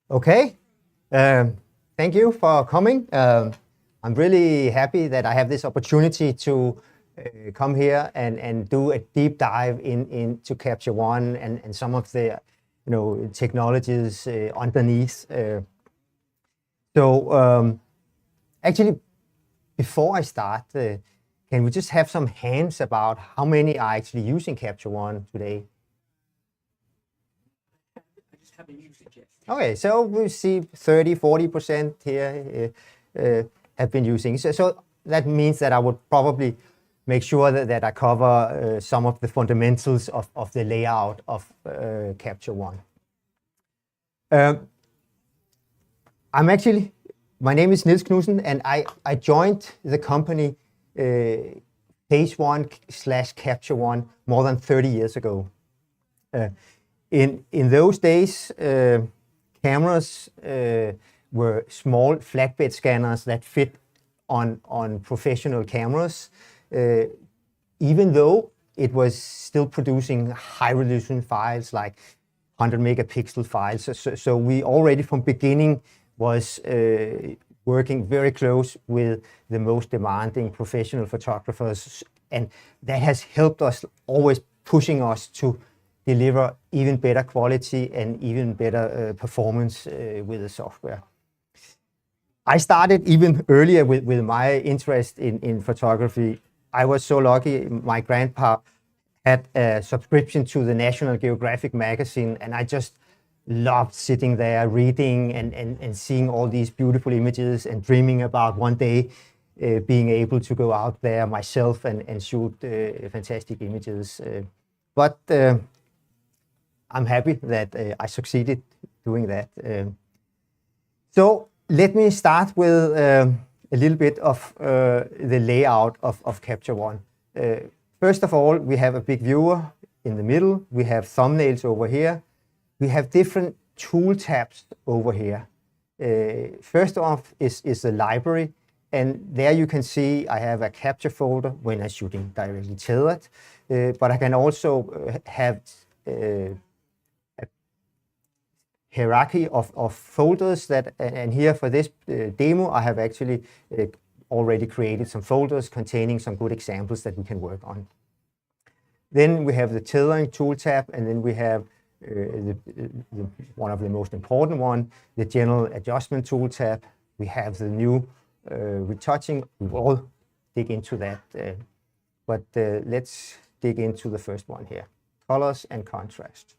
Okay, thank you for coming. I'm really happy that I have this opportunity to come here and do a deep dive into Capture One and some of the technologies underneath. Actually, before I start, can we just have some hands about how many are actually using Capture One today? Okay, so we see 30–40% here have been using. So that means that I would probably make sure that I cover some of the fundamentals of the layout of Capture One. My name is Niels Knudsen, and I joined the company Phase One / Capture One more than 30 years ago. In those days, cameras were small flatbed scanners that fit on professional cameras, even though it was still producing high-resolution files like 100 megapixel files. So we already from beginning was working very close with the most demanding professional photographers, and that has helped us, always pushing us to deliver even better quality and even better performance with the software. I started even earlier with my interest in photography. I was so lucky, my grandpa had a subscription to the National Geographic magazine, and I just loved sitting there reading and seeing all these beautiful images and dreaming about one day being able to go out there myself and shoot fantastic images. But I'm happy that I succeeded doing that. So let me start with a little bit of the layout of Capture One. First of all, we have a big viewer in the middle. We have thumbnails over here. We have different tool tabs over here. First off is the library, and there you can see I have a capture folder when I'm shooting directly tethered, but I can also have a hierarchy of folders and here for this demo I have actually already created some folders containing some good examples that we can work on. Then we have the tethering tool tab, and then we have one of the most important one, the general adjustment tool tab. We have the new retouching. We will dig into that, but let's dig into the first one here, colors and contrast.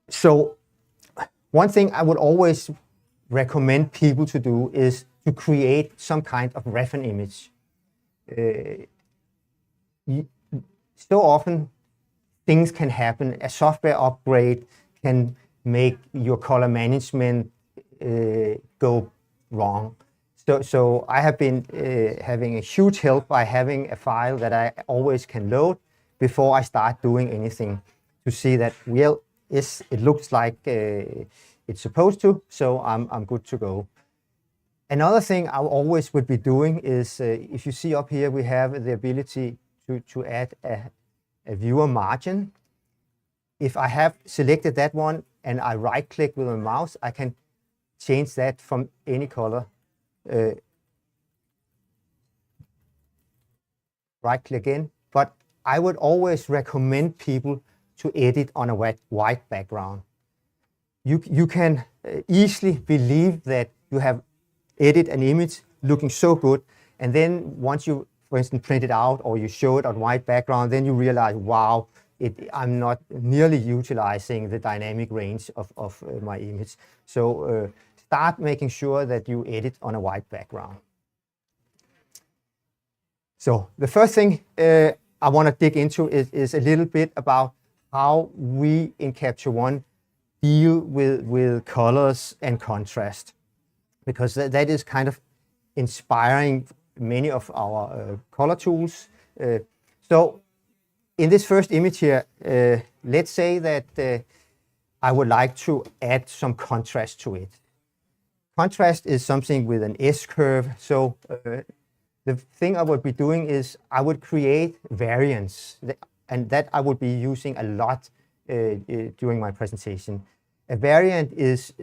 So one thing I would always recommend people to do is to create some kind of reference image. So often things can happen. A software upgrade can make your color management go wrong. So I have been having a huge help by having a file that I always can load before I start doing anything to see that, well, yes, it looks like it's supposed to, so I'm good to go. Another thing I always would be doing is, if you see up here, we have the ability to add a viewer margin. If I have selected that one and I right-click with my mouse, I can change that from any color. Right-click in, but I would always recommend people to edit on a white background. You can easily believe that you have edited an image looking so good, and then once you, for instance, print it out or you show it on white background, then you realize, wow, I'm not nearly utilizing the dynamic range of my image. So start making sure that you edit on a white background. So the first thing I want to dig into is a little bit about how we in Capture One deal with colors and contrast, because that is kind of inspiring many of our color tools. So in this first image here, let's say that I would like to add some contrast to it. Contrast is something with an S-curve. So the thing I would be doing is I would create variants, and that I would be using a lot during my presentation. A variant is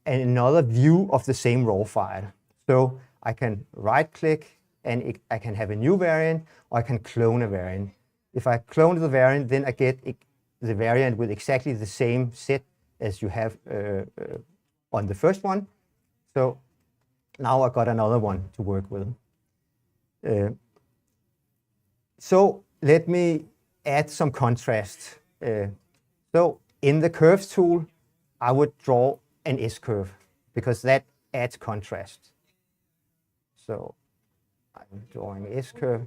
another view of the same raw file. So I can right-click and I can have a new variant, or I can clone a variant. If I clone the variant, then I get the variant with exactly the same set as you have on the first one. So now I got another one to work with. So let me add some contrast. So in the curves tool, I would draw an S-curve because that adds contrast. So I'm drawing an S-curve.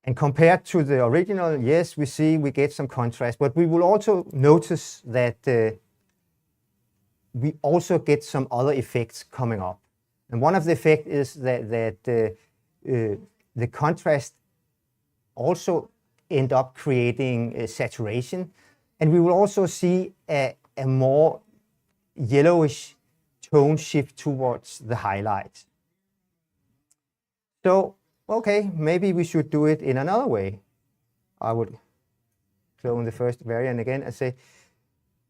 And compared to the original, yes, we get some contrast, but we will also notice that we also get some other effects coming up. And one of the effects is that the contrast also end up creating a saturation. And we will also see a more yellowish tone shift towards the highlights. So, okay, maybe we should do it in another way. I would clone the first variant again and say,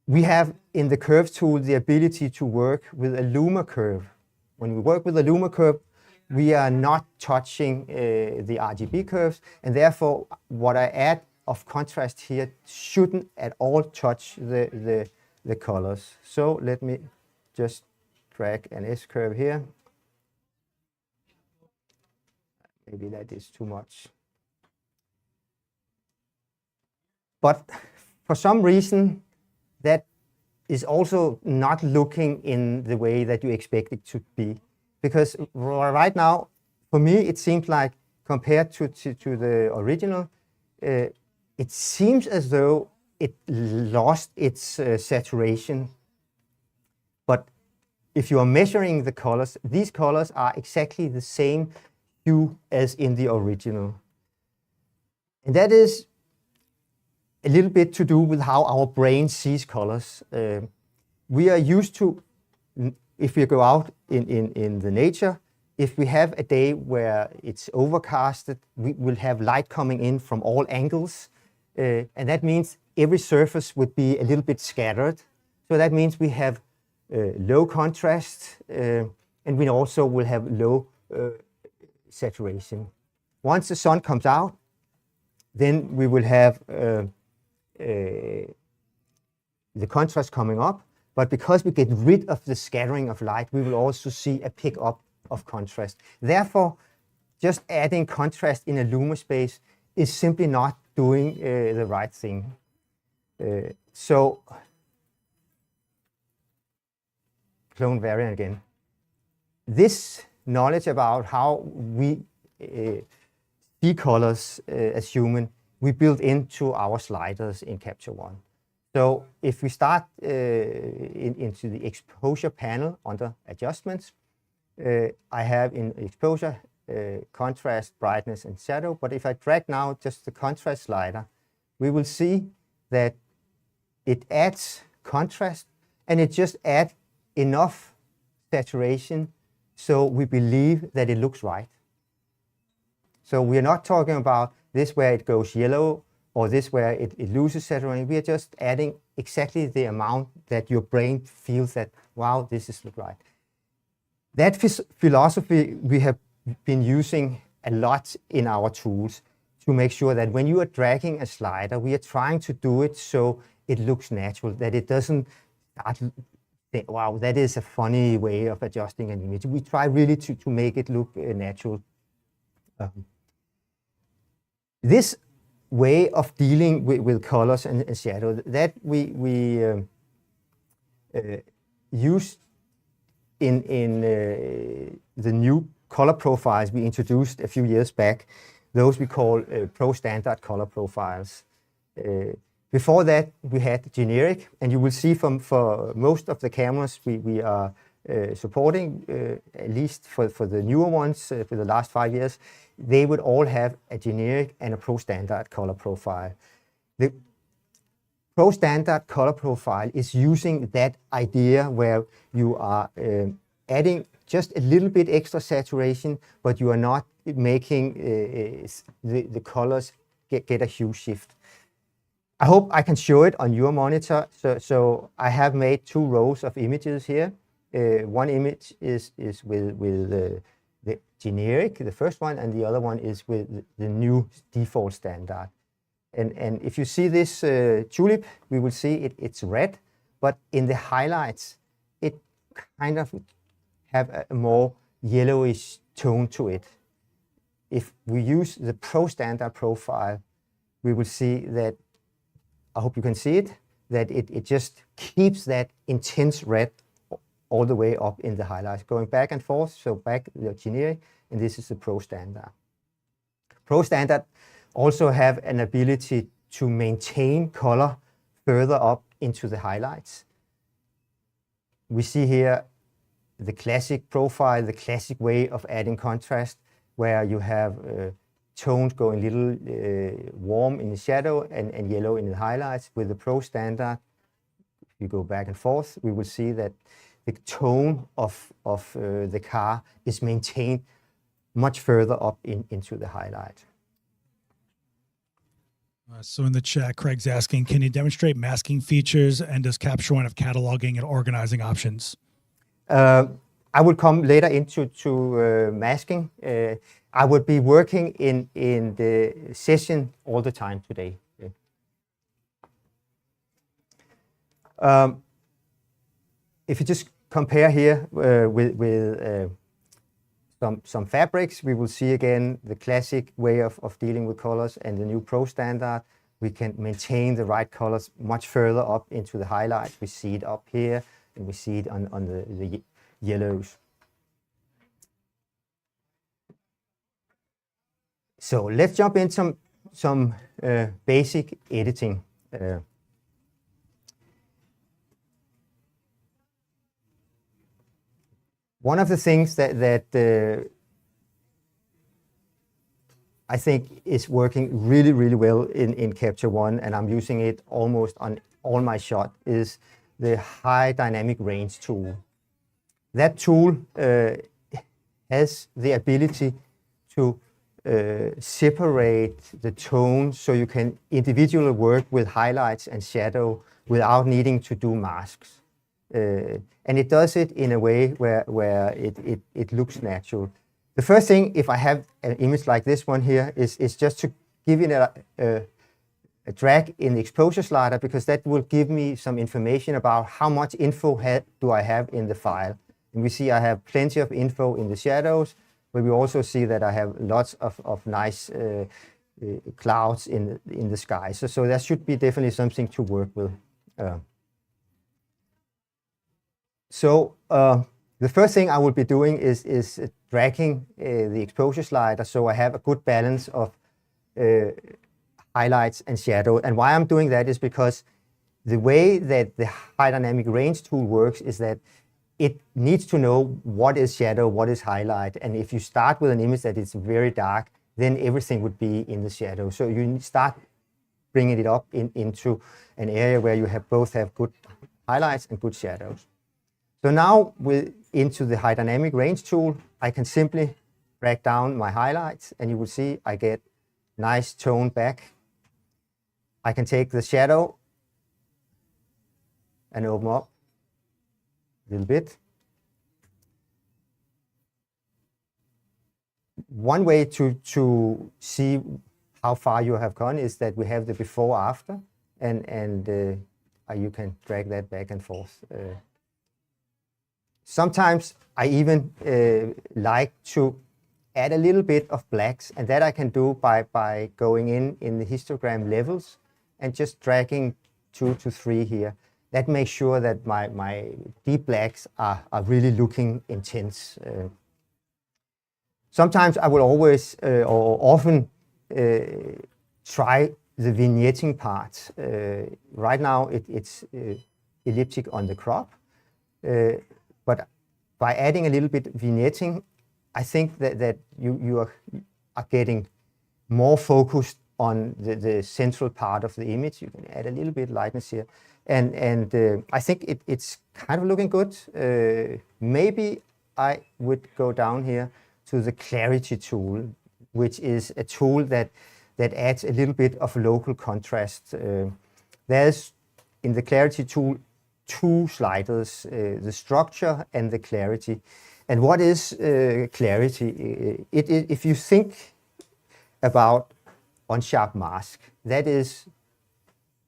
we have in the curve tool the ability to work with a luma curve. When we work with a luma curve, we are not touching the RGB curves, and therefore what I add of contrast here shouldn't at all touch the colors. So let me just drag an S-curve here. Maybe that is too much. But for some reason, that is also not looking in the way that you expect it to be. Because right now, for me, it seems like compared to the original, it seems as though it lost its saturation. But if you are measuring the colors, these colors are exactly the same hue as in the original. And that is a little bit to do with how our brain sees colors. We are used to, if we go out in the nature, if we have a day where it's overcasted, we will have light coming in from all angles. And that means every surface would be a little bit scattered. So that means we have low contrast, and we also will have low saturation. Once the sun comes out, then we will have the contrast coming up, but because we get rid of the scattering of light, we will also see a pickup of contrast. Therefore, just adding contrast in a luma space is simply not doing the right thing. So, clone variant again. This knowledge about how we see colors as human, we build into our sliders in Capture One. So if we start into the exposure panel under adjustments, I have in exposure contrast, brightness, and shadow. But if I drag now just the contrast slider, we will see that it adds contrast and it just adds enough saturation so we believe that it looks right. So we are not talking about this where it goes yellow or this where it loses saturation. We are just adding exactly the amount that your brain feels that, wow, this is look right. That philosophy we have been using a lot in our tools to make sure that when you are dragging a slider, we are trying to do it so it looks natural, that it doesn't start think, wow, that is a funny way of adjusting an image. We try really to make it look natural. This way of dealing with colors and shadow, that we use in the new color profiles we introduced a few years back. Those we call Pro Standard color profiles. Before that, we had generic, and you will see for most of the cameras we are supporting, at least for the newer ones, for the last 5 years, they would all have a generic and a Pro Standard color profile. The Pro Standard color profile is using that idea where you are adding just a little bit extra saturation, but you are not making the colors get a hue shift. I hope I can show it on your monitor. So I have made 2 rows of images here. One image is with the generic, the first one, and the other one is with the new default standard. And if you see this tulip, we will see it's red, but in the highlights, it kind of have a more yellowish tone to it. If we use the Pro Standard profile, we will see that, I hope you can see it, that it just keeps that intense red all the way up in the highlights, going back and forth. So back the generic, and this is the Pro Standard. Pro Standard also have an ability to maintain color further up into the highlights. We see here the classic profile, the classic way of adding contrast, where you have tones going a little warm in the shadow and yellow in the highlights. With the Pro Standard, if you go back and forth, we will see that the tone of the car is maintained much further up into the highlight. So in the chat, Craig's asking, can you demonstrate masking features, and does Capture One have cataloging and organizing options? I will come later into masking. I would be working in the session all the time today. If you just compare here with some fabrics, we will see again the classic way of dealing with colors and the new Pro Standard. We can maintain the right colors much further up into the highlights. We see it up here, and we see it on the yellows. So let's jump into some basic editing. One of the things that I think is working really, really well in Capture One, and I'm using it almost on all my shots, is the high dynamic range tool. That tool has the ability to separate the tone so you can individually work with highlights and shadow without needing to do masks. And it does it in a way where it looks natural. The first thing, if I have an image like this one here, is just to give it a drag in the exposure slider, because that will give me some information about how much info do I have in the file. And we see I have plenty of info in the shadows, but we also see that I have lots of nice clouds in the sky. So that should be definitely something to work with. So the first thing I will be doing is dragging the exposure slider so I have a good balance of highlights and shadow. And why I'm doing that is because the way that the high dynamic range tool works is that it needs to know what is shadow, what is highlight. And if you start with an image that is very dark, then everything would be in the shadow. So you start bringing it up into an area where you both have good highlights and good shadows. So now into the high dynamic range tool, I can simply drag down my highlights, and you will see I get nice tone back. I can take the shadow and open up a little bit. One way to see how far you have gone is that we have the before after, and you can drag that back and forth. Sometimes I even like to add a little bit of blacks, and that I can do by going in the histogram levels and just dragging 2 to 3 here. That makes sure that my deep blacks are really looking intense. Sometimes I will always or often try the vignetting part. Right now it's elliptic on the crop. But by adding a little bit vignetting, I think that you are getting more focused on the central part of the image. You can add a little bit lightness here. And I think it's kind of looking good. Maybe I would go down here to the clarity tool, which is a tool that adds a little bit of local contrast. there's in the clarity tool 2 sliders, the structure and the clarity. And what is clarity? If you think about unsharp mask, there's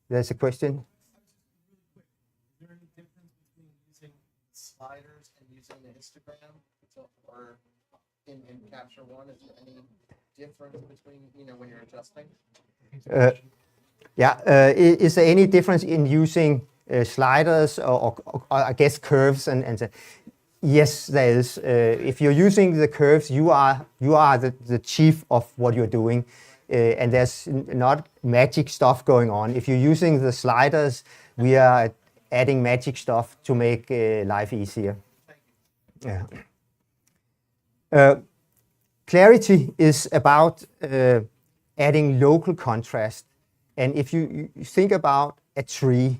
a question. Is there any difference between using sliders and using the histogram, or in Capture One? Is there any difference between when you're adjusting? Is there any difference in using sliders or I guess curves and yes, there is. If you're using the curves, you are the chief of what you're doing, and there's not magic stuff going on. If you're using the sliders, we are adding magic stuff to make life easier. Yeah. Clarity is about adding local contrast. And if you think about a tree,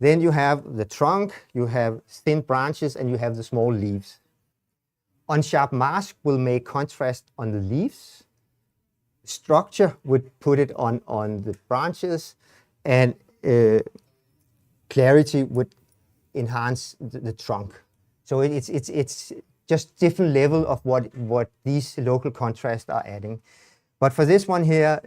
then you have the trunk, you have thin branches, and you have the small leaves. Unsharp mask will make contrast on the leaves. Structure would put it on the branches, and clarity would enhance the trunk. So it's just different level of what these local contrasts are adding. But for this one here,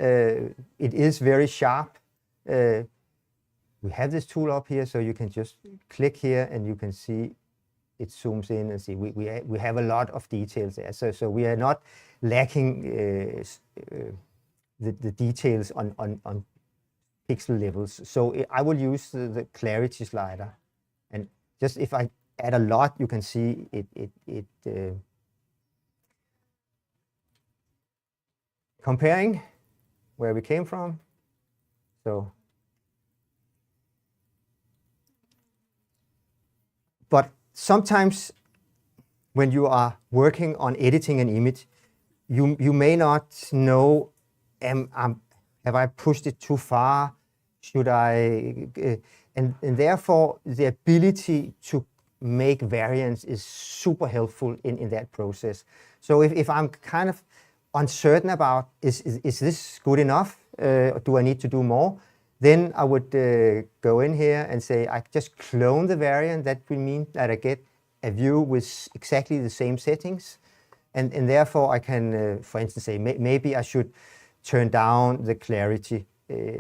it is very sharp. We have this tool up here, so you can just click here and you can see it zooms in and see we have a lot of details there. So we are not lacking the details on pixel levels. So I will use the clarity slider, and just if I add a lot, you can see it comparing where we came from. So, but sometimes when you are working on editing an image, you may not know, have I pushed it too far? Should I? And therefore, the ability to make variants is super helpful in that process. So if I'm kind of uncertain about is this good enough? Do I need to do more? Then I would go in here and say I just clone the variant. That will mean that I get a view with exactly the same settings, and therefore I can, for instance, say maybe I should turn down the clarity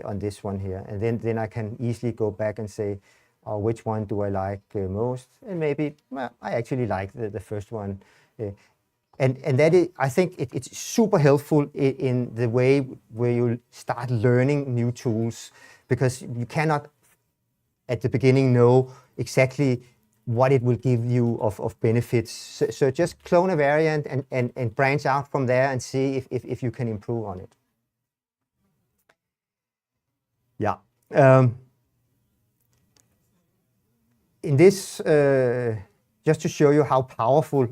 on this one here, and then I can easily go back and say, oh, which one do I like most? And maybe I actually like the first one. And that is, I think it's super helpful in the way where you start learning new tools, because you cannot at the beginning know exactly what it will give you of benefits. So just clone a variant and branch out from there and see if you can improve on it. Yeah. In this, just to show you how powerful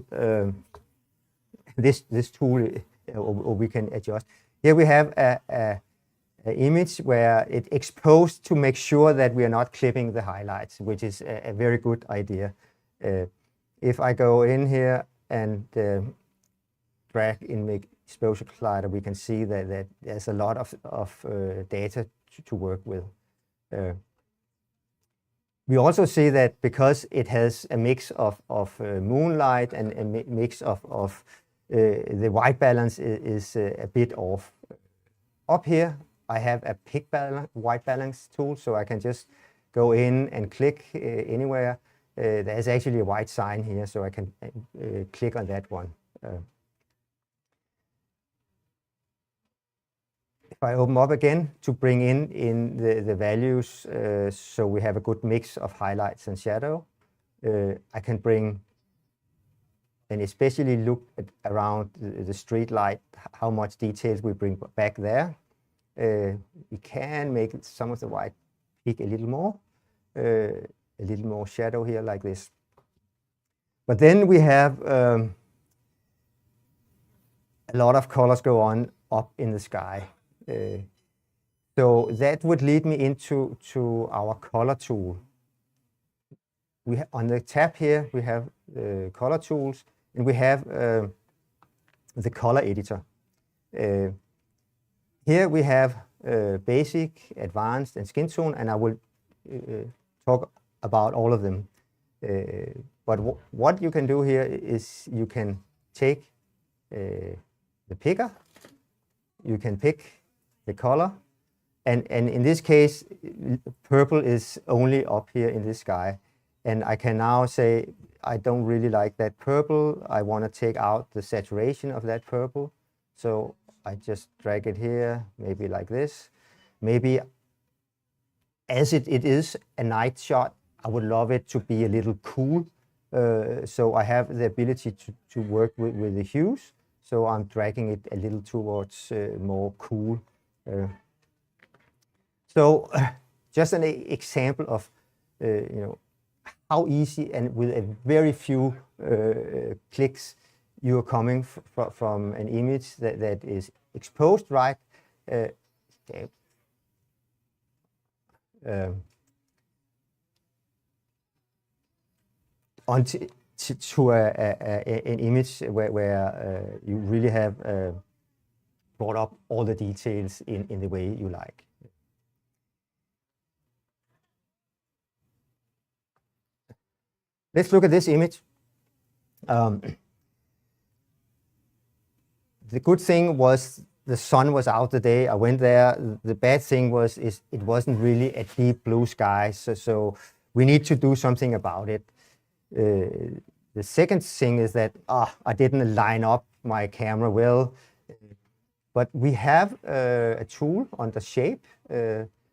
this tool, or we can adjust. Here we have a image where it's exposed to make sure that we are not clipping the highlights, which is a very good idea. If I go in here and drag in the exposure slider, we can see that there's a lot of data to work with. We also see that because it has a mix of moonlight and a mix of the white balance is a bit off. Up here, I have a pick white balance tool, so I can just go in and click anywhere. There's actually a white sign here, so I can click on that one. If I open up again to bring in the values, so we have a good mix of highlights and shadow, I can bring, and especially look around the street light, how much details we bring back there. We can make some of the white peak a little more shadow here like this. But then we have a lot of colors go on up in the sky. So that would lead me into our color tool. On the tab here, we have color tools, and we have the color editor. Here we have basic, advanced, and skin tone, and I will talk about all of them. But what you can do here is you can take the picker, you can pick the color, and in this case, purple is only up here in this guy. And I can now say, I don't really like that purple. I want to take out the saturation of that purple. So I just drag it here, maybe like this. Maybe as it is a night shot, I would love it to be a little cool. So I have the ability to work with the hues. So I'm dragging it a little towards more cool. So just an example of how easy and with a very few clicks you are coming from an image that is exposed right onto an image where you really have brought up all the details in the way you like. Let's look at this image. The good thing was the sun was out the day I went there. The bad thing was it wasn't really a deep blue sky, so we need to do something about it. The second thing is that I didn't line up my camera well, but we have a tool on the shape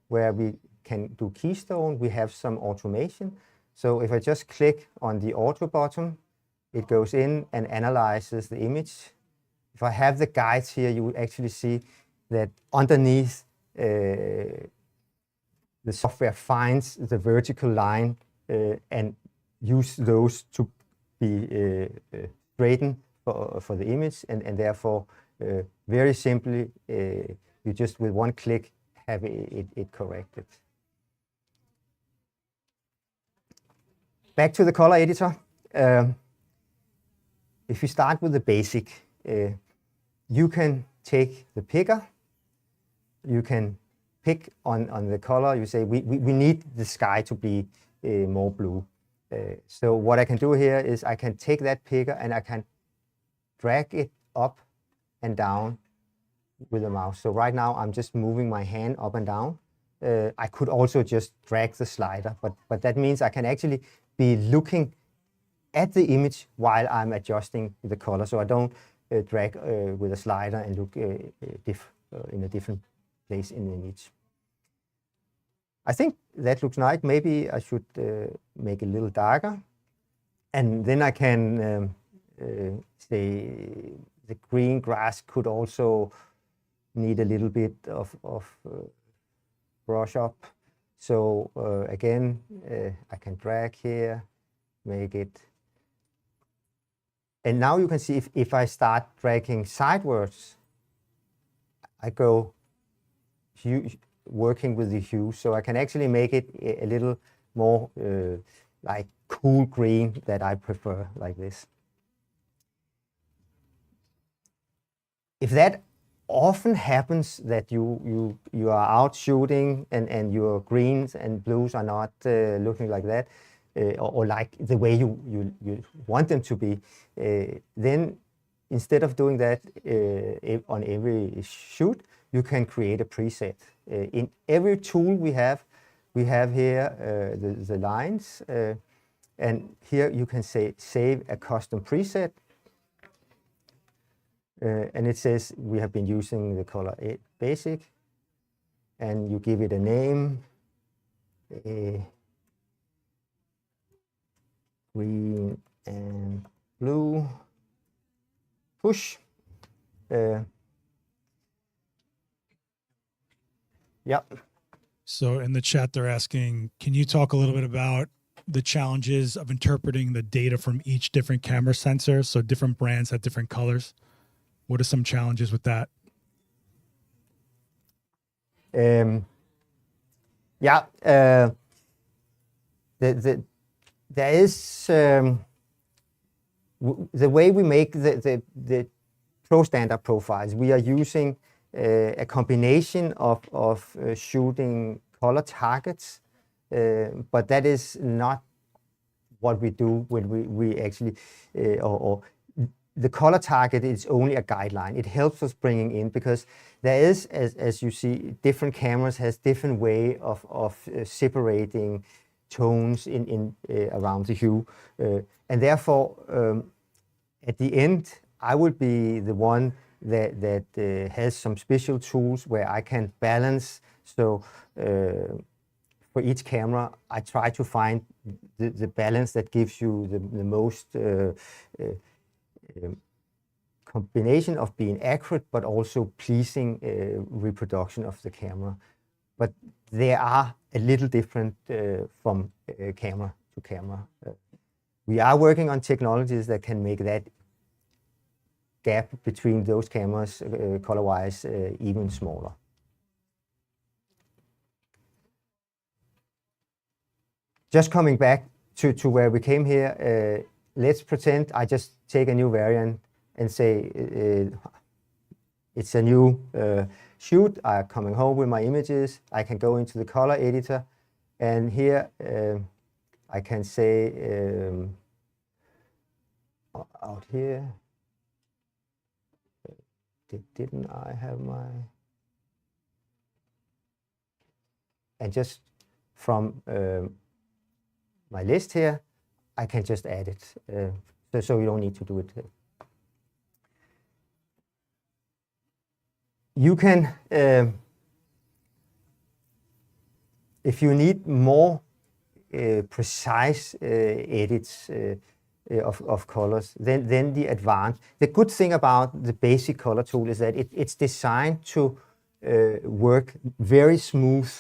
where we can do keystone. We have some automation. So if I just click on the auto button, it goes in and analyzes the image. If I have the guides here, you will actually see that underneath the software finds the vertical line and use those to be straightened for the image, and therefore very simply you just with one click have it corrected. Back to the color editor. If you start with the basic, you can take the picker, you can pick on the color, you say we need the sky to be more blue. So what I can do here is I can take that picker and I can drag it up and down with the mouse. So right now I'm just moving my hand up and down. I could also just drag the slider, but that means I can actually be looking at the image while I'm adjusting the color. So I don't drag with a slider and look in a different place in the image. I think that looks nice. Maybe I should make it a little darker. And then I can say the green grass could also need a little bit of brush up. So again, I can drag here, make it. And now you can see if I start dragging sidewards, I go working with the hue. So I can actually make it a little more like cool green that I prefer, like this. If that often happens that you are out shooting and your greens and blues are not looking like that, or like the way you want them to be, then instead of doing that on every shoot, you can create a preset. In every tool we have here the lines, and here you can say save a custom preset. And it says we have been using the color basic, and you give it a name, green and blue, push. Yeah. So in the chat, they're asking, can you talk a little bit about the challenges of interpreting the data from each different camera sensor? So different brands have different colors. What are some challenges with that? There is the way we make the Pro Standard profiles. We are using a combination of shooting color targets but that is not what we do when we actually, or the color target is only a guideline. It helps us bringing in, because there is, as you see, different cameras has different way of separating tones in around the hue, and therefore at the end I would be the one that has some special tools where I can balance. So for each camera, I try to find the balance that gives you the most combination of being accurate but also pleasing reproduction of the camera. But they are a little different from camera to camera. We are working on technologies that can make that gap between those cameras color-wise even smaller. Just coming back to where we came here, let's pretend I just take a new variant and say it's a new shoot. I'm coming home with my images. I can go into the color editor, and here I can say out here, didn't I have my, and just from my list here, I can just add it, so you don't need to do it. You can, if you need more precise edits of colors, then the advanced. The good thing about the basic color tool is that it's designed to work very smooth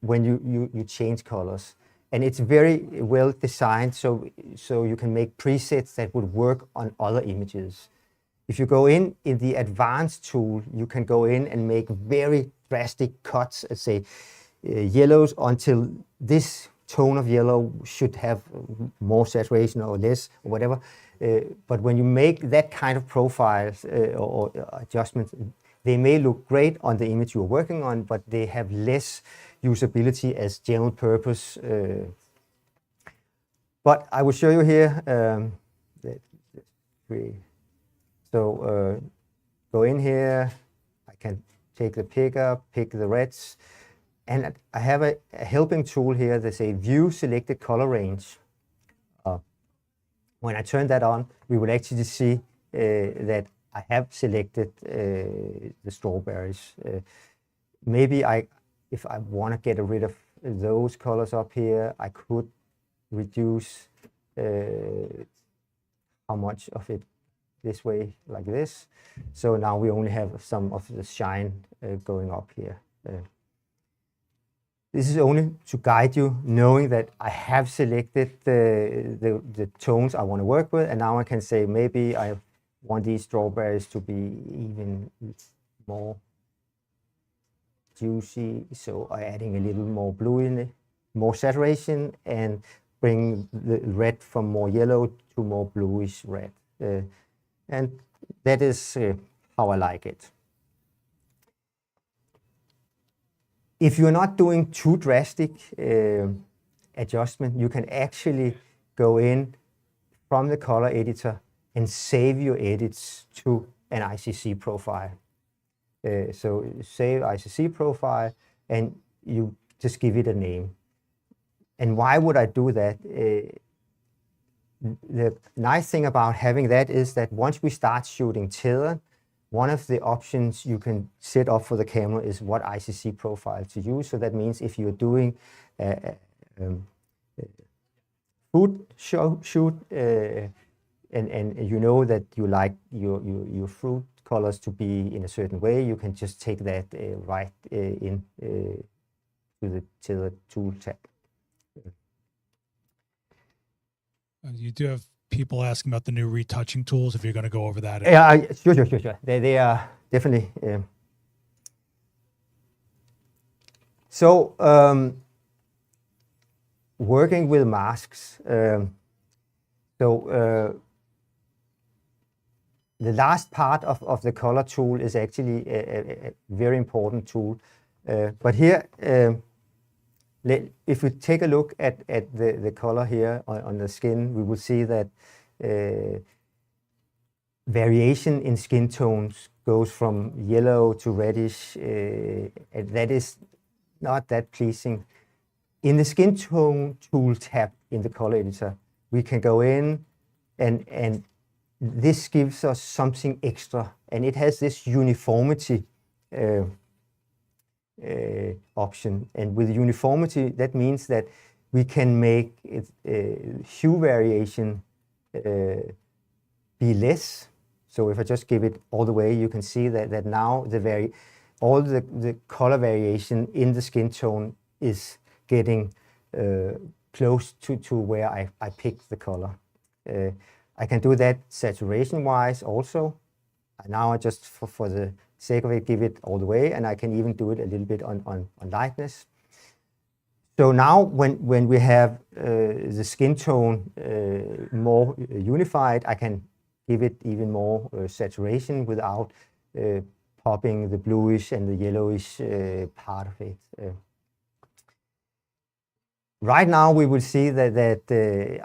when you change colors. And it's very well designed so you can make presets that would work on other images. If you go in the advanced tool, you can go in and make very drastic cuts, let's say yellows until this tone of yellow should have more saturation or less or whatever. But when you make that kind of profiles or adjustments, they may look great on the image you're working on, but they have less usability as general purpose. But I will show you here. So go in here, I can take the picker, pick the reds, and I have a helping tool here that says view selected color range. When I turn that on, we will actually see that I have selected the strawberries. Maybe if I want to get rid of those colors up here, I could reduce how much of it this way, like this. So now we only have some of the shine going up here. This is only to guide you, knowing that I have selected the tones I want to work with, and now I can say maybe I want these strawberries to be even more juicy, so I'm adding a little more blue in it, more saturation, and bring the red from more yellow to more bluish red. And that is how I like it. If you're not doing too drastic adjustment, you can actually go in from the color editor and save your edits to an ICC profile. So save ICC profile, and you just give it a name. And why would I do that? The nice thing about having that is that once we start shooting tethered, one of the options you can set up for the camera is what ICC profile to use. So that means if you're doing a food shoot and you know that you like your fruit colors to be in a certain way, you can just take that right in to the tethered tool tab. You do have people asking about the new retouching tools, if you're going to go over that. Yeah, sure. They are definitely. So working with masks. The last part of the color tool is actually a very important tool. But here, if we take a look at the color here on the skin, we will see that variation in skin tones goes from yellow to reddish, and that is not that pleasing. In the skin tone tool tab in the color editor, we can go in and this gives us something extra, and it has this uniformity option. And with uniformity, that means that we can make it, hue variation be less. So if I just give it all the way, you can see that now all the color variation in the skin tone is getting close to where I picked the color. I can do that saturation-wise also. Now I just, for the sake of it, give it all the way, and I can even do it a little bit on lightness. So now when we have the skin tone more unified, I can give it even more saturation without popping the bluish and the yellowish part of it. Right now we will see that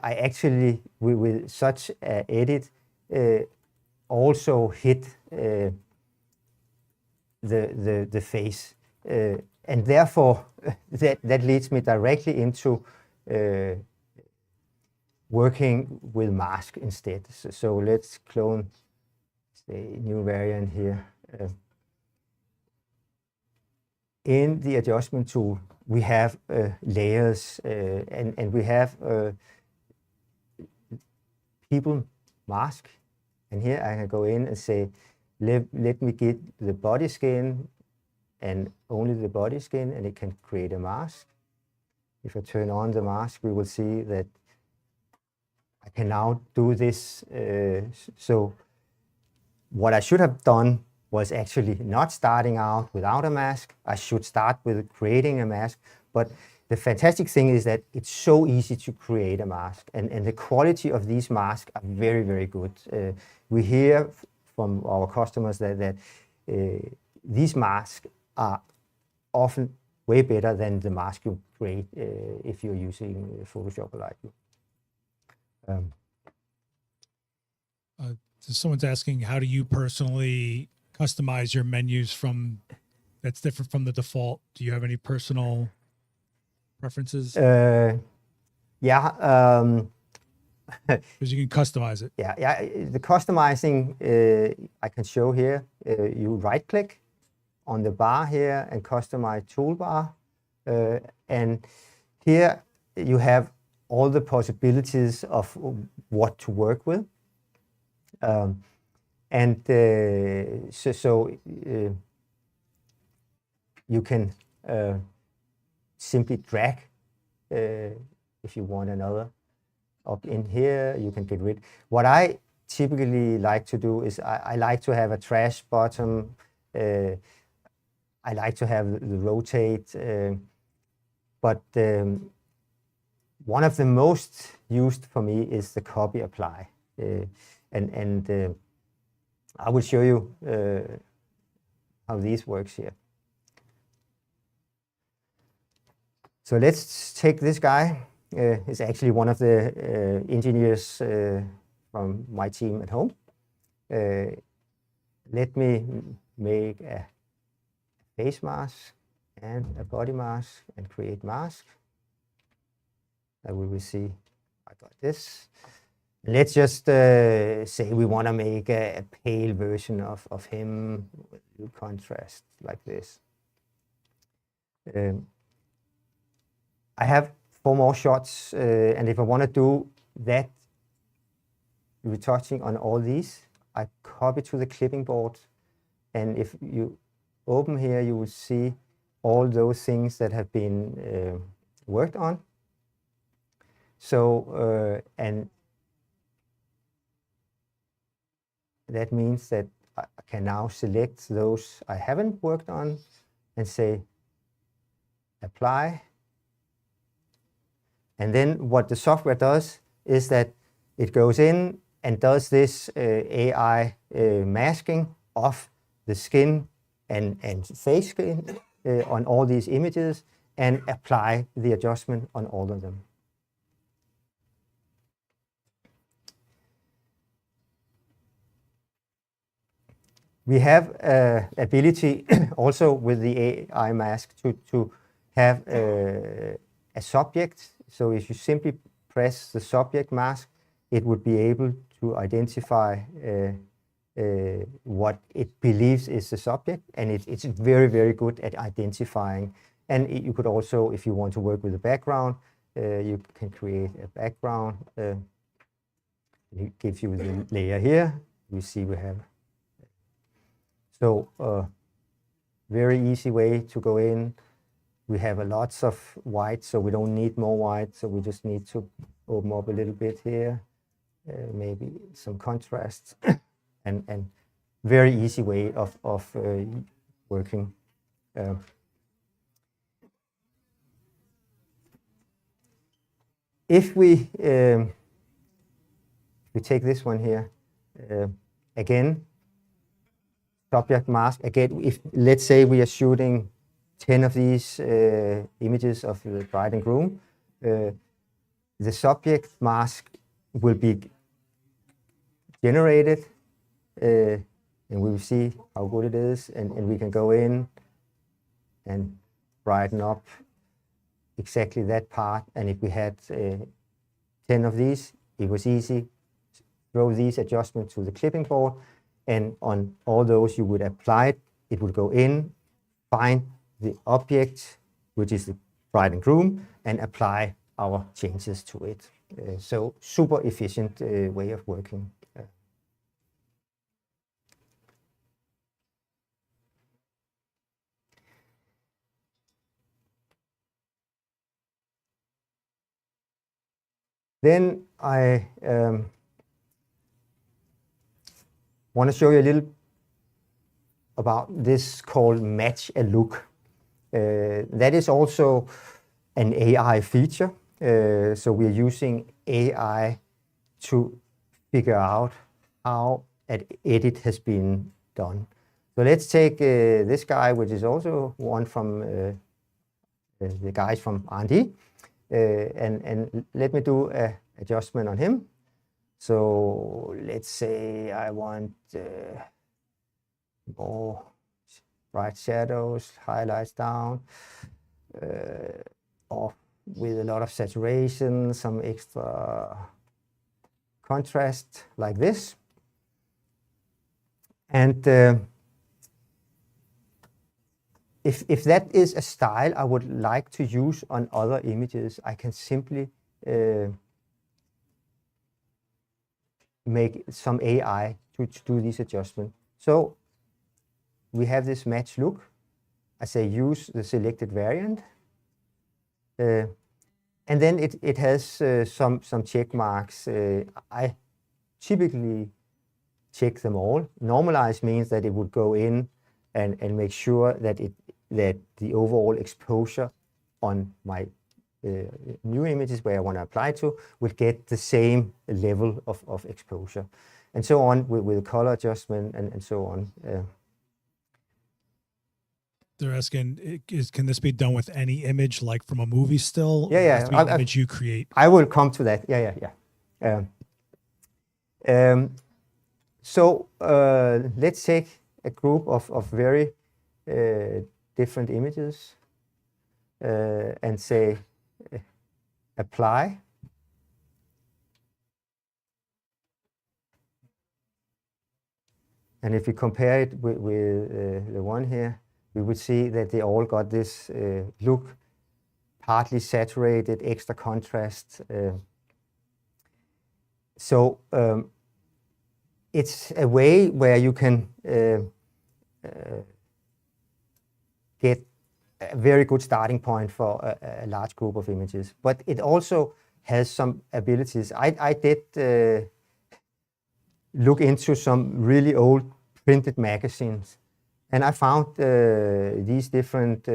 I actually, with such an edit, also hit the face. And therefore, that leads me directly into working with mask instead. So let's clone a new variant here. In the adjustment tool, we have layers, and we have people mask. And here I can go in and say, let me get the body skin and only the body skin, and it can create a mask. If I turn on the mask, we will see that I can now do this. So what I should have done was actually not starting out without a mask. I should start with creating a mask. But the fantastic thing is that it's so easy to create a mask, and the quality of these masks are very, very good. We hear from our customers that these masks are often way better than the mask you create if you're using Photoshop or Lightroom. So someone's asking, how do you personally customize your menus that's different from the default? Do you have any personal preferences? Yeah. Because you can customize it. Yeah. The customizing I can show here. You right-click on the bar here and customize toolbar, and here you have all the possibilities of what to work with. You can simply drag if you want another up in here. You can get rid. What I typically like to do is I like to have a trash bottom. I like to have the rotate, but one of the most used for me is the copy apply, and I will show you how this works here. So let's take this guy. It's actually one of the engineers from my team at home. Let me make a face mask and a body mask and create mask. And we will see I got this. Let's just say we want to make a pale version of him with contrast like this. I have 4 more shots, and if I want to do that retouching on all these, I copy to the clipping board, and if you open here, you will see all those things that have been worked on. So, and that means that I can now select those I haven't worked on and say apply. And then what the software does is that it goes in and does this AI masking of the skin and face skin on all these images, and apply the adjustment on all of them. We have ability also with the AI mask to have a subject. So if you simply press the subject mask, it would be able to identify what it believes is the subject, and it's very, very good at identifying. And you could also, if you want to work with a background, you can create a background. It gives you the layer here. You see we have. So very easy way to go in. We have lots of white, so we don't need more white. So we just need to open up a little bit here, maybe some contrast, and very easy way of working. If we take this one here, again, subject mask, again, if let's say we are shooting 10 of these images of the bride and groom, the subject mask will be generated, and we will see how good it is, and we can go in and brighten up exactly that part. And if we had 10 of these, it was easy. Throw these adjustments to the clipping board, and on all those you would apply it. It would go in, find the object, which is the bride and groom, and apply our changes to it. So super efficient way of working. Then I want to show you a little about this called match a look. That is also an AI feature. So we're using AI to figure out how an edit has been done. So let's take this guy, which is also one from the guys from R&D. And let me do an adjustment on him. So let's say I want more bright shadows, highlights down, or with a lot of saturation, some extra contrast like this. And if that is a style I would like to use on other images, I can simply make some AI to do this adjustment. So we have this match look. I say use the selected variant. And then it has some check marks. I typically check them all. Normalize means that it would go in and make sure that the overall exposure on my new images where I want to apply to will get the same level of exposure, and so on with color adjustment and so on. They're asking, can this be done with any image, like from a movie still? Yeah, or yeah. has to be an image you create? I will come to that. Yeah. So let's take a group of very different images and say apply. And if we compare it with the one here, we would see that they all got this look, partly saturated, extra contrast. So it's a way where you can get a very good starting point for a large group of images. But it also has some abilities. I did look into some really old printed magazines, and I found these different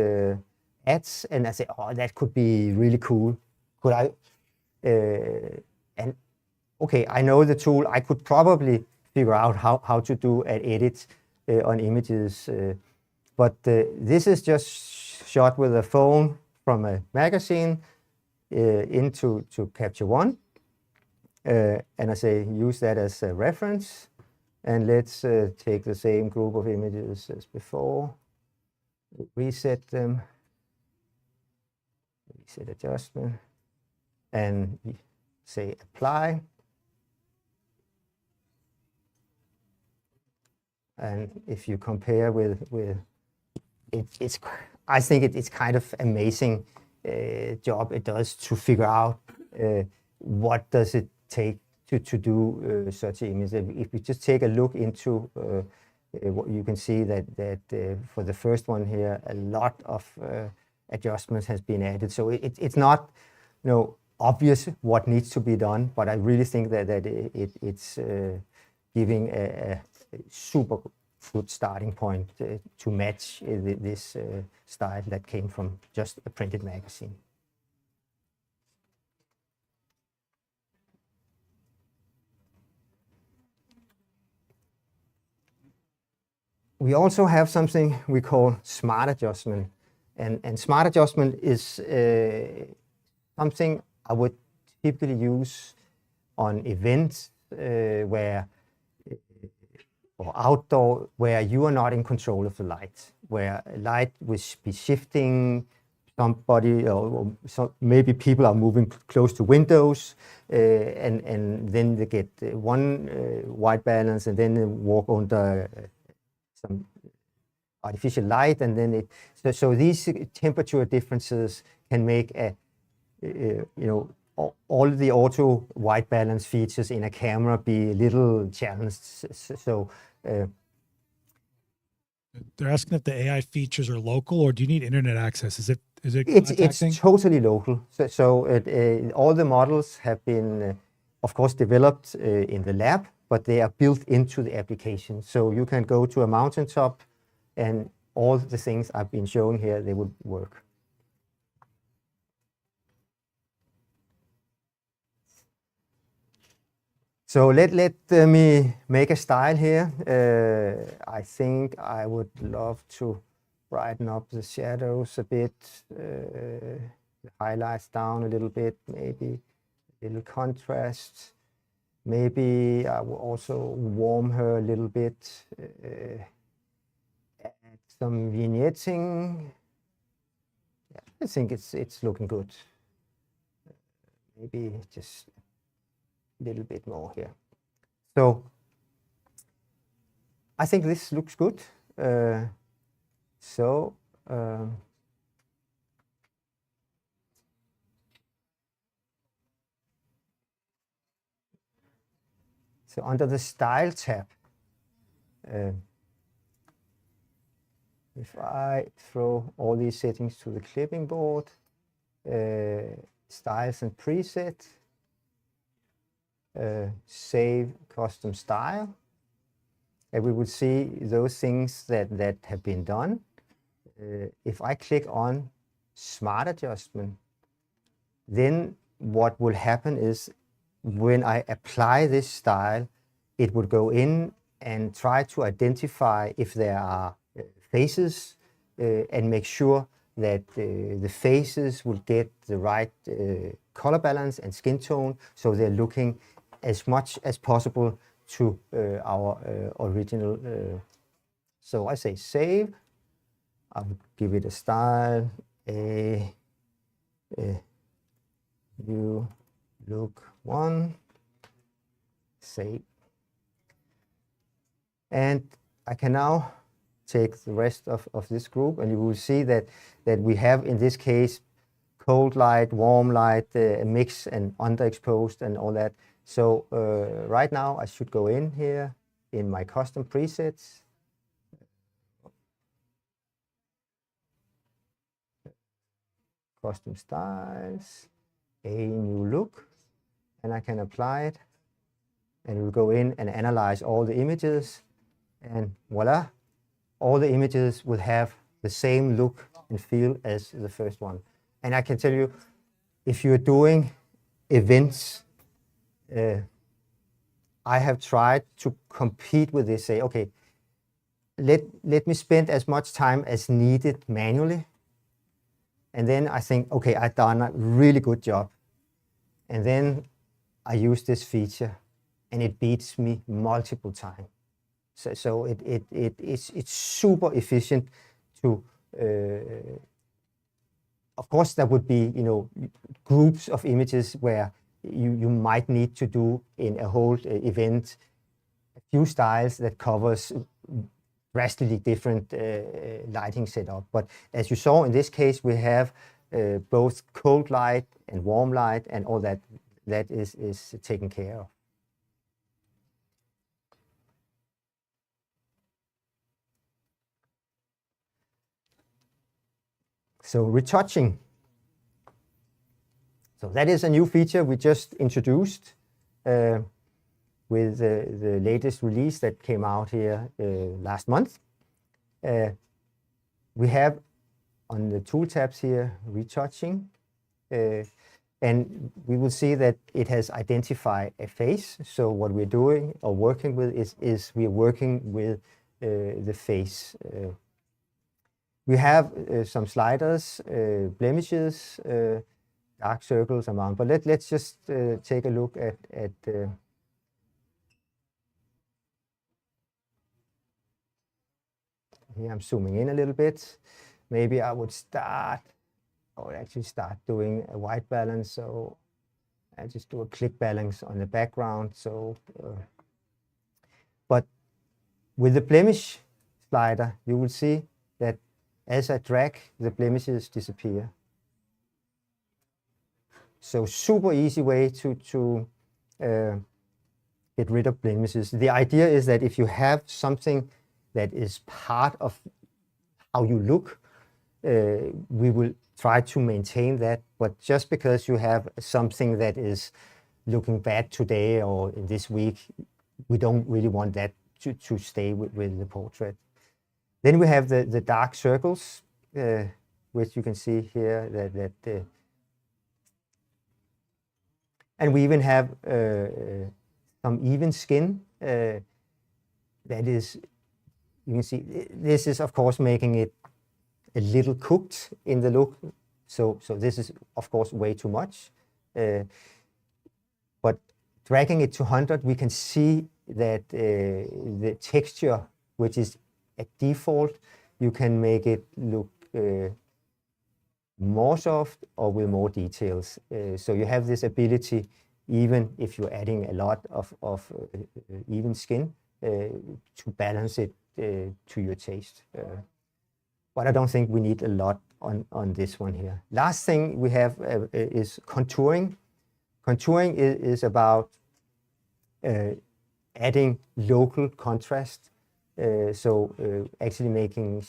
ads, and I said, oh, that could be really cool. Could I? And okay, I know the tool. I could probably figure out how to do an edit on images. But this is just shot with a phone from a magazine into Capture One. And I say use that as a reference. And let's take the same group of images as before, reset them, reset adjustment, and say apply. And if you compare with it's I think it's kind of amazing job it does to figure out what does it take to do such an image. If you just take a look into what you can see that for the first one here, a lot of adjustments has been added. So it's not, obvious what needs to be done, but I really think that it's giving a super good starting point to match this style that came from just a printed magazine. We also have something we call smart adjustment. And smart adjustment is something I would typically use on events or outdoor, where you are not in control of the light, where light will be shifting, somebody or maybe people are moving close to windows, and then they get one white balance, and then they walk under some artificial light, and then so these temperature differences can make all the auto white balance features in a camera be a little challenged. So they're asking if the AI features are local, or do you need internet access? Is it it's totally local. So all the models have been, of course, developed in the lab, but they are built into the application. So you can go to a mountaintop, and all the things I've been showing here, they would work. So let me make a style here. I think I would love to brighten up the shadows a bit, the highlights down a little bit, maybe a little contrast. Maybe I will also warm her a little bit, add some vignetting. Yeah, I think it's looking good. Maybe just a little bit more here. So I think this looks good. So under the Style tab, if I throw all these settings to the clipping board, styles and preset, save custom style, and we would see those things that have been done. If I click on smart adjustment, then what will happen is when I apply this style, it would go in and try to identify if there are faces and make sure that the faces will get the right color balance and skin tone, so they're looking as much as possible to our original. So I say save. I would give it a style, new look 1, save. And I can now take the rest of this group, and you will see that we have, in this case, cold light, warm light, mix and underexposed and all that. So right now I should go in here in my custom presets. Custom styles, a new look, and I can apply it, and we'll go in and analyze all the images, and voila, all the images will have the same look and feel as the first one. And I can tell you, if you're doing events, I have tried to compete with this, say, okay, let me spend as much time as needed manually, And then I think, okay, I've done a really good job. And then I use this feature, and it beats me multiple times. So it's super efficient to. Of course, there would be groups of images where you might need to do in a whole event a few styles that covers drastically different lighting setup. But as you saw in this case, we have both cold light and warm light, and all that is taken care of. So retouching. So that is a new feature we just introduced with the latest release that came out here last month. We have on the tool tabs here retouching, and we will see that it has identified a face. So what we're doing or working with is we're working with the face. We have some sliders, blemishes, dark circles, amount. But let's just take a look at here. I'm zooming in a little bit. Maybe I would actually start doing a white balance. So I just do a click balance on the background. So, but with the blemish slider, you will see that as I drag, the blemishes disappear. So super easy way to get rid of blemishes. The idea is that if you have something that is part of how you look, we will try to maintain that. But just because you have something that is looking bad today or in this week, we don't really want that to stay with the portrait. Then we have the dark circles, which you can see here. And we even have some even skin. That is, you can see, this is of course making it a little cooked in the look. So this is of course way too much. But dragging it to 100, we can see that the texture, which is at default, you can make it look more soft or with more details. So you have this ability, even if you're adding a lot of even skin, to balance it to your taste. But I don't think we need a lot on this one here. Last thing we have is contouring. Contouring is about adding local contrast. Actually making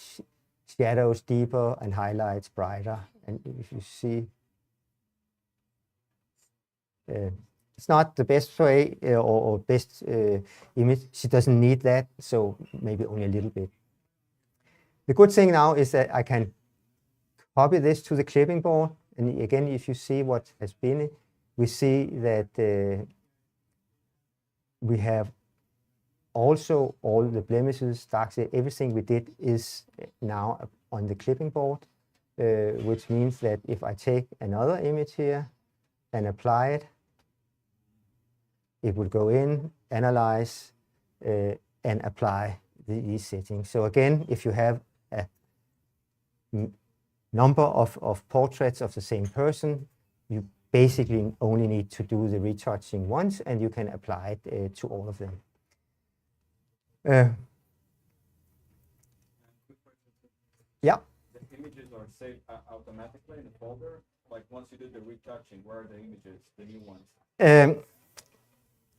shadows deeper and highlights brighter. And if you see, it's not the best way or best image. She doesn't need that, so maybe only a little bit. The good thing now is that I can copy this to the clipping board. And again, if you see what has been, we see that we have also all the blemishes, dark shade, everything we did is now on the clipping board, which means that if I take another image here and apply it, it will go in, analyze, and apply these settings. So again, if you have a number of portraits of the same person, you basically only need to do the retouching once, and you can apply it to all of them. Yeah. The images are saved automatically in the folder. Like once you do the retouching, where are the images, the new ones?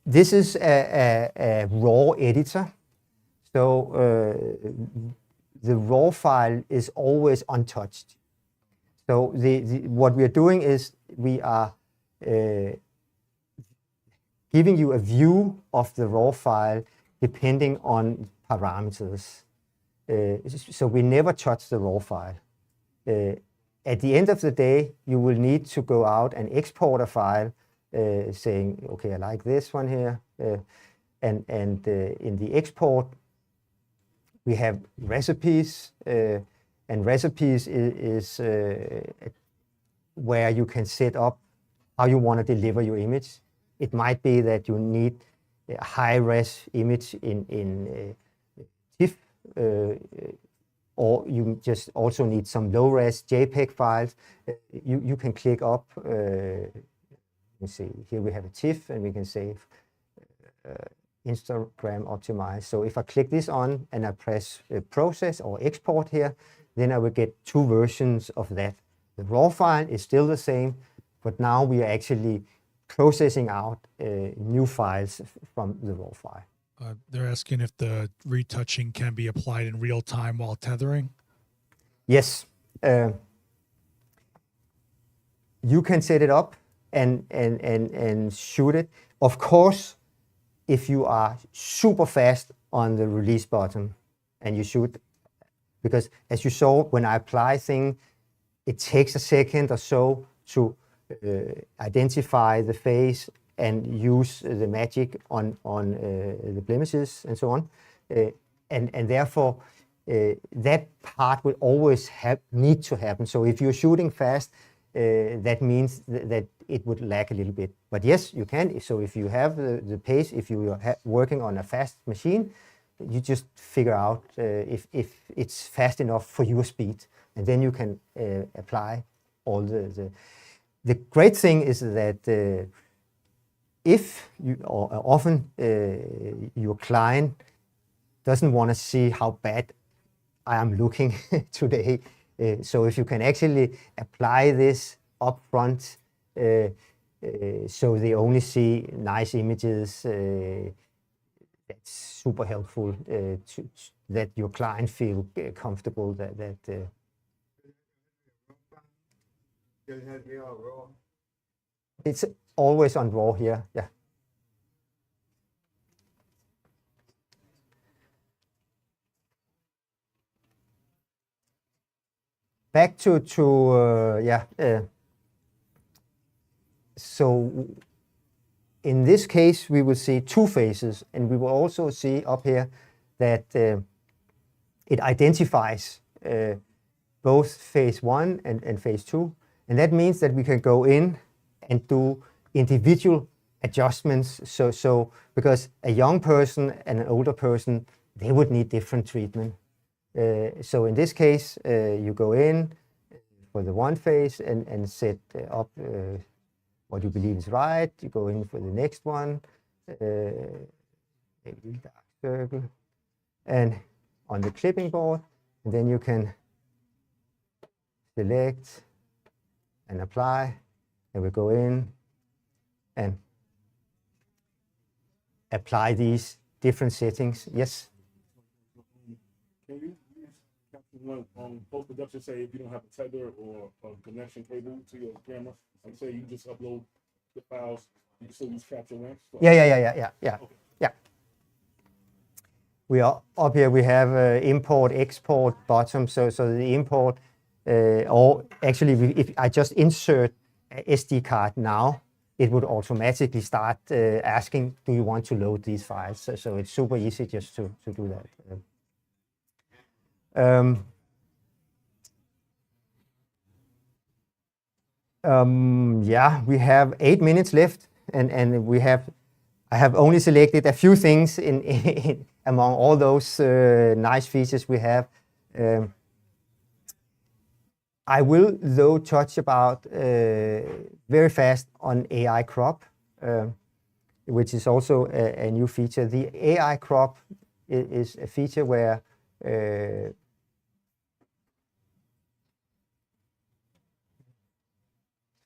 This is a raw editor. So the raw file is always untouched. So what we are doing is we are giving you a view of the raw file depending on parameters. So we never touch the raw file. At the end of the day, you will need to go out and export a file saying, okay, I like this one here. And in the export, we have recipes, And recipes is where you can set up how you want to deliver your image. It might be that you need a high-res image in TIFF, or you just also need some low-res JPEG files. You can click up. You see here we have a TIFF, and we can say Instagram optimized. So if I click this on and I press process or export here, then I will get two versions of that. The raw file is still the same, but now we are actually processing out new files from the raw file. They're asking if the retouching can be applied in real time while tethering. Yes, you can set it up and shoot it. Of course, if you are super fast on the release button and you shoot, because as you saw when I apply thing, it takes a second or so to identify the face and use the magic on the blemishes and so on, and therefore that part will always need to happen. So if you're shooting fast, that means that it would lag a little bit. But yes, you can. So if you have the pace, if you are working on a fast machine, you just figure out if it's fast enough for your speed, and then you can apply all the great thing is that if you, or often your client doesn't want to see how bad I am looking today, so if you can actually apply this up front, so they only see nice images, that's super helpful to that your client feel comfortable that it's always on raw here. Yeah. Back to so in this case we will see two faces, and we will also see up here that it identifies both phase 1 and phase 2, and that means that we can go in and do individual adjustments. So because a young person and an older person, they would need different treatment. So in this case, you go in for the one phase and set up what you believe is right. You go in for the next one, maybe dark circle, and on the clipping board, and then you can select and apply, and we go in and apply these different settings. Yes? Can you use Capture One on post-production, say if you don't have a tether or a connection cable to your camera, like say you just upload the files, you can still use Capture One? Yeah. Okay. Yeah. We are up here, we have import, export bottom, so the import, or actually if I just insert a SD card now, it would automatically start asking, do you want to load these files? So it's super easy just to do that. Yeah, we have 8 minutes left, and I have only selected a few things in among all those nice features we have. I will, though, touch about very fast on AI crop, which is also a new feature. The AI crop is a feature where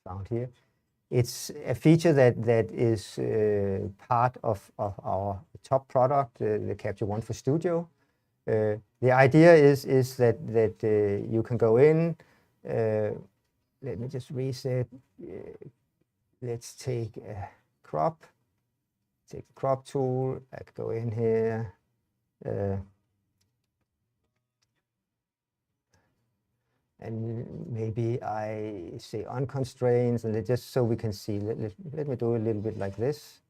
found here. It's a feature that is part of our top product, the Capture One for Studio. The idea is that you can go in. Let me just reset. Let's take a crop. Take the crop tool. I could go in here. And maybe I say unconstrained, and just so we can see. Let me do a little bit like this.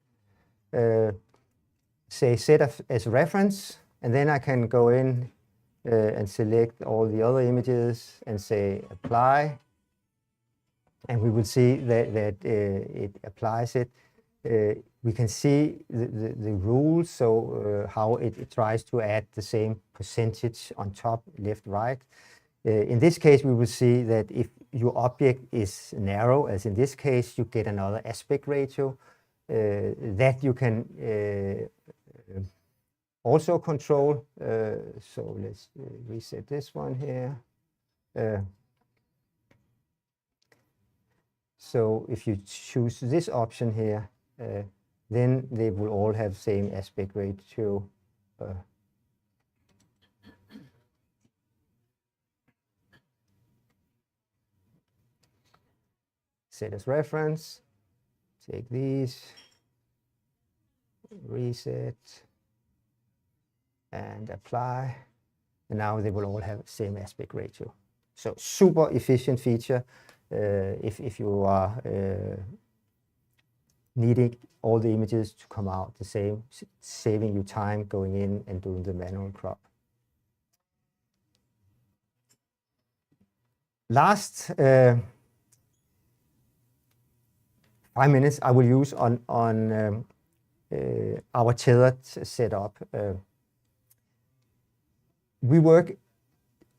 Say set as reference, and then I can go in and select all the other images and say apply. And we will see that it applies it. We can see the rules, so how it tries to add the same percentage on top, left, right. In this case, we will see that if your object is narrow, as in this case, you get another aspect ratio that you can also control. So let's reset this one here. So if you choose this option here, then they will all have same aspect ratio. Set as reference, take these, reset, and apply. And now they will all have the same aspect ratio. So super efficient feature if you are needing all the images to come out the same, saving you time going in and doing the manual crop. Last 5 minutes I will use on our tethered setup. We work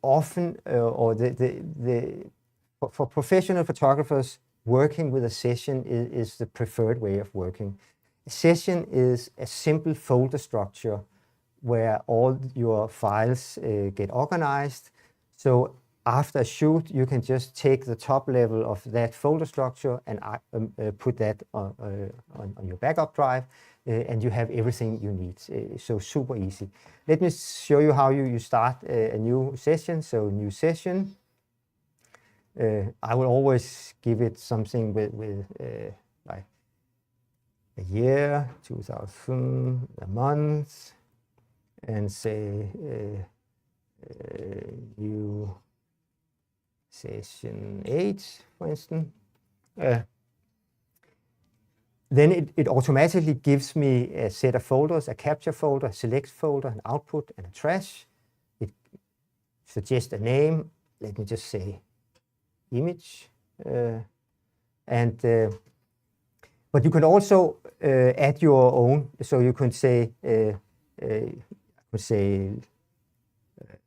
often, for professional photographers, working with a session is the preferred way of working. A session is a simple folder structure where all your files get organized. So after a shoot, you can just take the top level of that folder structure and put that on your backup drive, and you have everything you need. So super easy. Let me show you how you start a new session. So new session. I will always give it something with like a year, 2000, a month, and say new session 8, for instance. Then it automatically gives me a set of folders, a capture folder, a select folder, an output, and a trash. It suggests a name. Let me just say image. But you can also add your own. So you can say,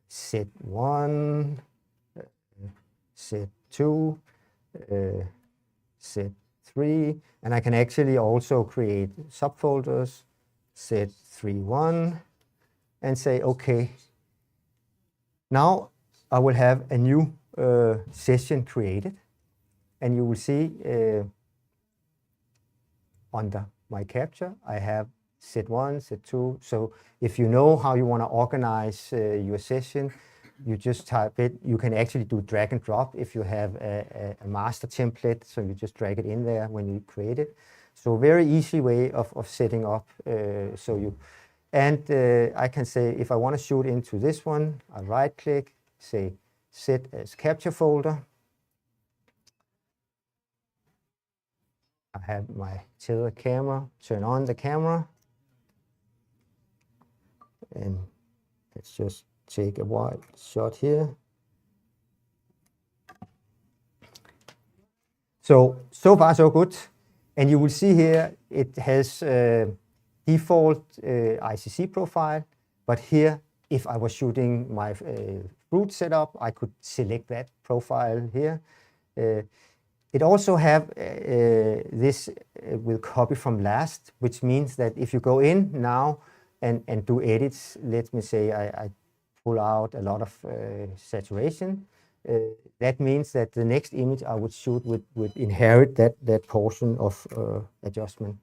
set 1, set 2, set 3, and I can actually also create subfolders, set 3.1, and say OK. Now I will have a new session created, and you will see under my capture I have set 1, set 2. So if you know how you want to organize your session, you just type it. You can actually do drag and drop if you have a master template, so you just drag it in there when you create it. So very easy way of setting up. I can say if I want to shoot into this one, I right click, say set as capture folder. I have my tethered camera, turn on the camera, and let's just take a wide shot here. So far so good. And you will see here it has default ICC profile, but here if I was shooting my fruit setup, I could select that profile here. It also have this will copy from last, which means that if you go in now and do edits, let me say I pull out a lot of saturation, that means that the next image I would shoot would inherit that portion of adjustment.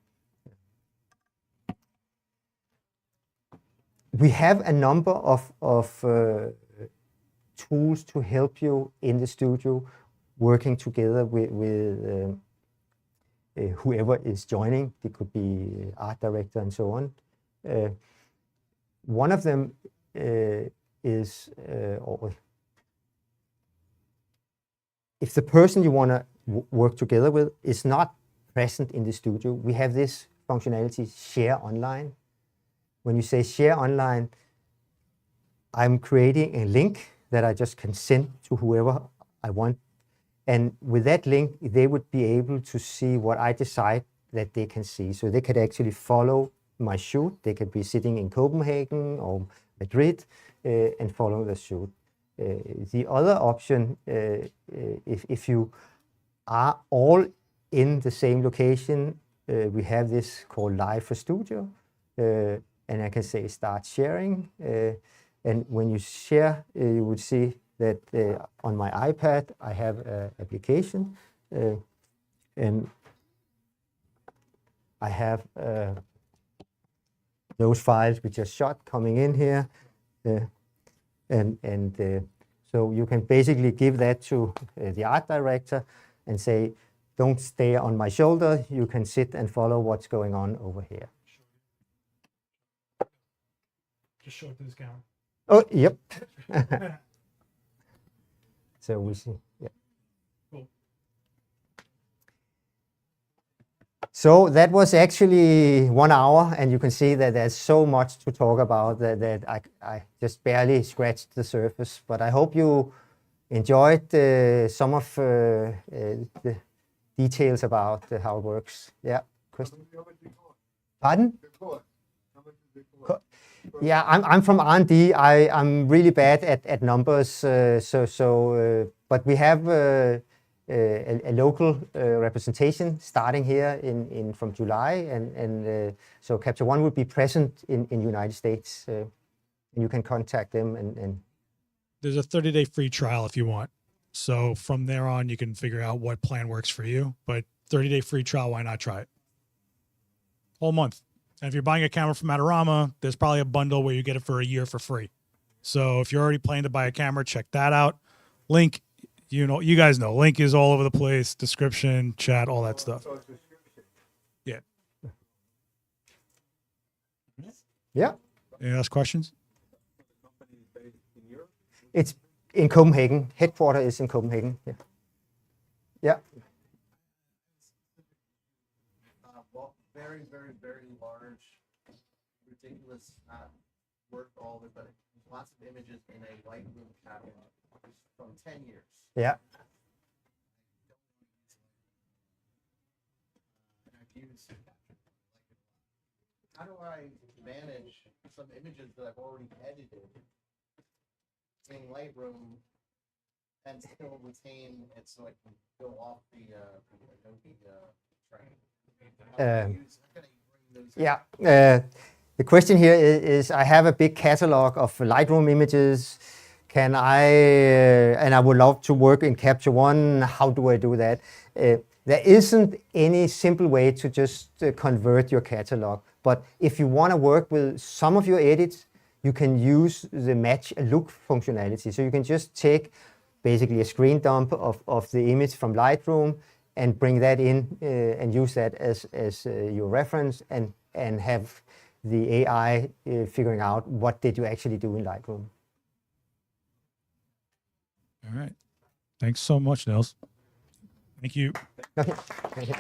We have a number of tools to help you in the studio, working together with whoever is joining. It could be art director and so on. One of them is if the person you want to work together with is not present in the studio, we have this functionality, share online. When you say share online, I'm creating a link that I just can send to whoever I want. And with that link, they would be able to see what I decide that they can see. So they could actually follow my shoot. They could be sitting in Copenhagen or Madrid and follow the shoot. The other option, if you are all in the same location, we have this called Live for Studio. And I can say start sharing. And when you share, you would see that on my iPad, I have an application. And I have those files we just shot coming in here. So you can basically give that to the art director and say, don't stay on my shoulder. You can sit and follow what's going on over here. Just show it to this camera. Oh, yep. So we see, yeah. Cool. So that was actually 1 hour, and you can see that there's so much to talk about that I just barely scratched the surface. But I hope you enjoyed some of the details about how it works. Yeah, question? Pardon? Yeah, I'm from R&D. I'm really bad at numbers. But we have a local representation starting here in from July, and so Capture One will be present in United States. And you can contact them and. There's a 30-day free trial if you want. So from there on, you can figure out what plan works for you. But 30-day free trial, why not try it? Whole month. And if you're buying a camera from Adorama, there's probably a bundle where you get it for a year for free. So if you're already planning to buy a camera, check that out. Link, you guys know, link is all over the place, description, chat, all that stuff. Yeah. Yeah. Any last questions? It's in Copenhagen. Headquarter is in Copenhagen. Yeah. Yeah. Well, very, very, very large, ridiculous, work all of it, but lots of images in a Lightroom catalog from 10 years. Yeah. How do I manage some images that I've already edited in Lightroom and still retain it so I can go off the Adobe train? Yeah. The question here is I have a big catalog of Lightroom images. Can I, and I would love to work in Capture One. How do I do that? There isn't any simple way to just convert your catalog. But if you want to work with some of your edits, you can use the match a look functionality. So you can just take basically a screen dump of the image from Lightroom and bring that in and use that as your reference and have the AI figuring out what did you actually do in Lightroom. All right. Thanks so much, Niels. Thank you. Okay.